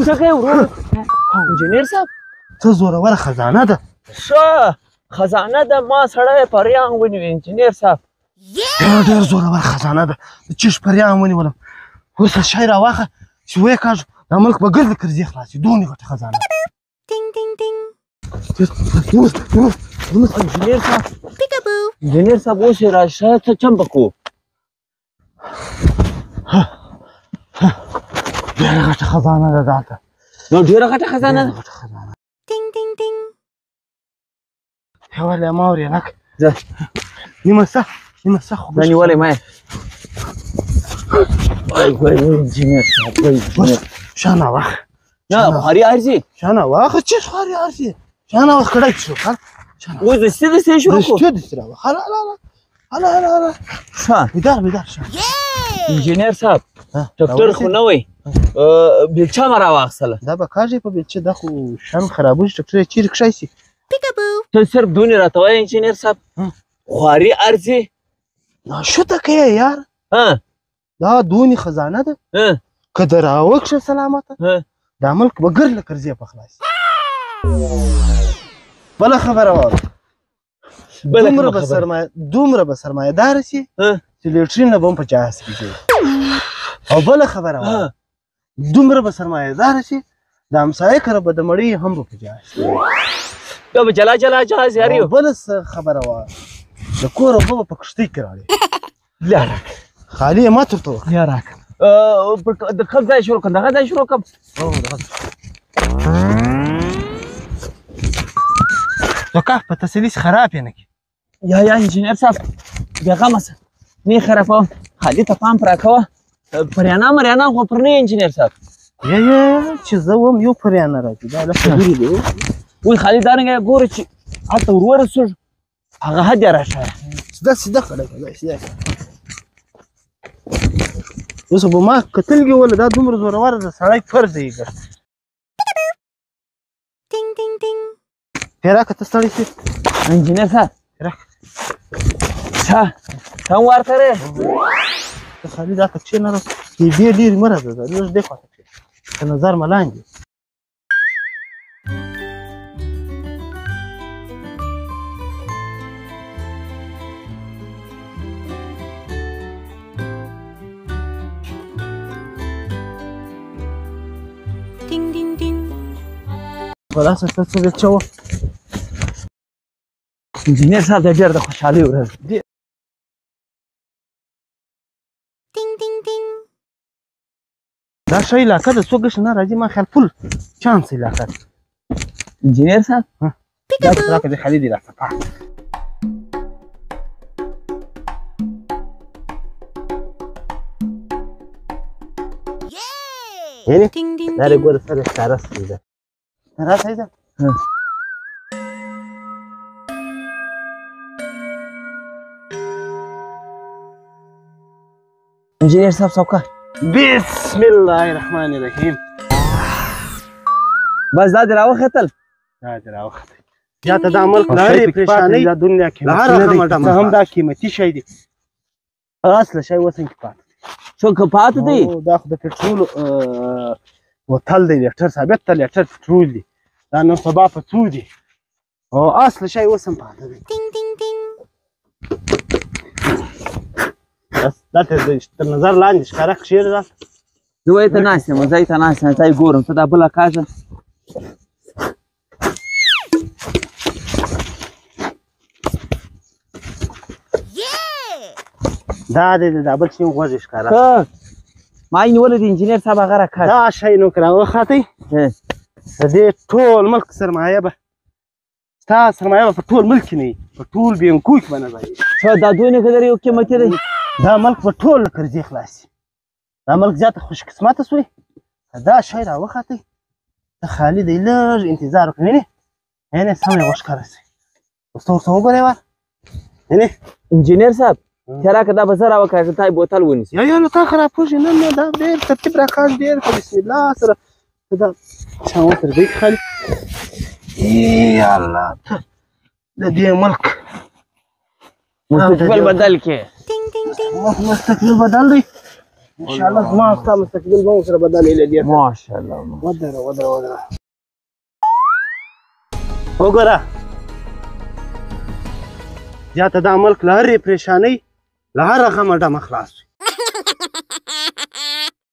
څه کوې ورور انجینر صاحب څه زوروره خزانه ده ښه خزانه ده ما سړی پریان ونیو انجینر صاحب ډېر زوروره خزانه ده د چیش پریان ونیولم اوس شی راواخه چې ویې کاږو دا ملک به ګرد کرزې خلاصي دونې غټه خزانه انجینر صاحب انجینر صاحب اوس یې راشه څه چمبه کوو ډېره غټه خزانه ده دلته نو ډېره غټه خزانه ده هیولې ما اورې لکه نیمه سه خو دا نیولې ما یې وای انجینر صاحب وای انجینر شانه واخه نه بخاري ارځي شانه واخه چې بخاري ارځي شانه واخه کړی شو اوس دستې شروع کړو دستې راوخه هله ښه بیدار شه انجینر صاحب ډاکټر خو نه وای بیلچه مې راواخیستله دا به کاږي په بیلچه دا خو شان خرابوي ډاکټر یې چیرې کښی سي ته صرف دونې راته وایې انجینر صاحب خواري ارځي ناشته کوې یار دا دونې خزانه ده که د راوکشه سلامته دا ملک به ګر له کرزې په خلاصي بله خبره واوره دومره به سرمایه داره سي چې لیټرین نه به هم په جهاز کې ځي او بله خبره واوره دومره به سرمایه داره سي د همسایه کره به د مړۍ هم به په جهاز کې بیا به جلا جهاز یاري او بله خبره واوره د کور اوبه به په کښتۍ کې راړې بیا راکړه خالي یې ما ترته وکړه بیا راکړه د کوم ځای شروع کړم دغه ځای شروع کړم توقع په تسلي خراب یې نه کړي یا انجینر صاحب بېغمه شه نه یې خرابوم خالي ته پام پر راکوه پریانا خو پر نه انجینر صاحب یا چې زه وم یو پریانه راځي دا له خبرې دی وایي خالي دارنګه ګوره چې هلته ور ورسېږو هغه حد یې راښایه سیده کړی اوس به ما کتل کې وله دا دومره زوروره ده سړی فرض یې ګر پیراکه ته ستړی شې انجینر صاحب پیراکه څه ته هم ورته رې ته خالي دا ته کښېنه دې ډېرې مه راځه لږ دې خواته کښېنه که نظر مه لاندې خلاص ته څه بیلچه وه انجینر صاحب دا ډېر د خوشحالۍ ورځ دا ښه علاقه ده څوک ګشته نه راځي ما خیال فل چانس علاقه ده انجینر صاحب دا راکړه د خالد علاقه پاک یعنې دا دې ګوره سره ښکاره سوي ده راځئ ده انجینر صاحب څوکه بسم الله الرحمن الرحیم بس دا دې راوختل دا دې راوختل یا ته دا ملک لارې پریشانۍ دا دنیا کې هم دا قیمتي شی دی اصله شی اوس هم کې پاتې څوک پاتې دی دا خو د پټرول بوتل دی لیټر ثابت ته لیټر پټرول دی دا نن سبا په څو دی او اصله شی اوس هم پاتې دی بس دا تر نظر لاندې ښکاره کښېږده دا زه وایي ته ناست یم ځای ته ناست یم ځای ګورم ته دا بله کاږه دا دی دا بل شي غوږ یې ښکاره ما یې نیولی د انجینر صاحب هغه راکاږه دا شی نو که راوختی د دې ټول ملک سرمایه به ستا سرمایه به په ټول ملک کې نه وي په ټول بینکو کې به نه ځایږي ښه دا دوی نه قدر یو قیمتي دی دا ملک به ټول له قرضې خلاصي دا ملک زیاته خوش قسمته سوی دا شی راوختی ته خالي دی لږ انتظار وکړه وینې یعنې سم یې وښکاره سي اوس ته ورته وګورې وار یعنې انجینر صاحب ته راکړه دا به زه راوکاږم تا یې بوتل ونیسي یا نو تا خراب پوه شې نه دا ډېر ترتیب راکاږ ډېر په بسم الله سره ته دا شان ورسره دی خالي یا الله ته د دې ملک مستقبل بدل کې مستقبل بدل دی انشاءالله زما او ستا مستقبل به ورسره بدل ایله دې ماشاءالله ودره وګوره زیاته دا ملک له هرې پریشانۍ له هره غمه ډمه خلاص وي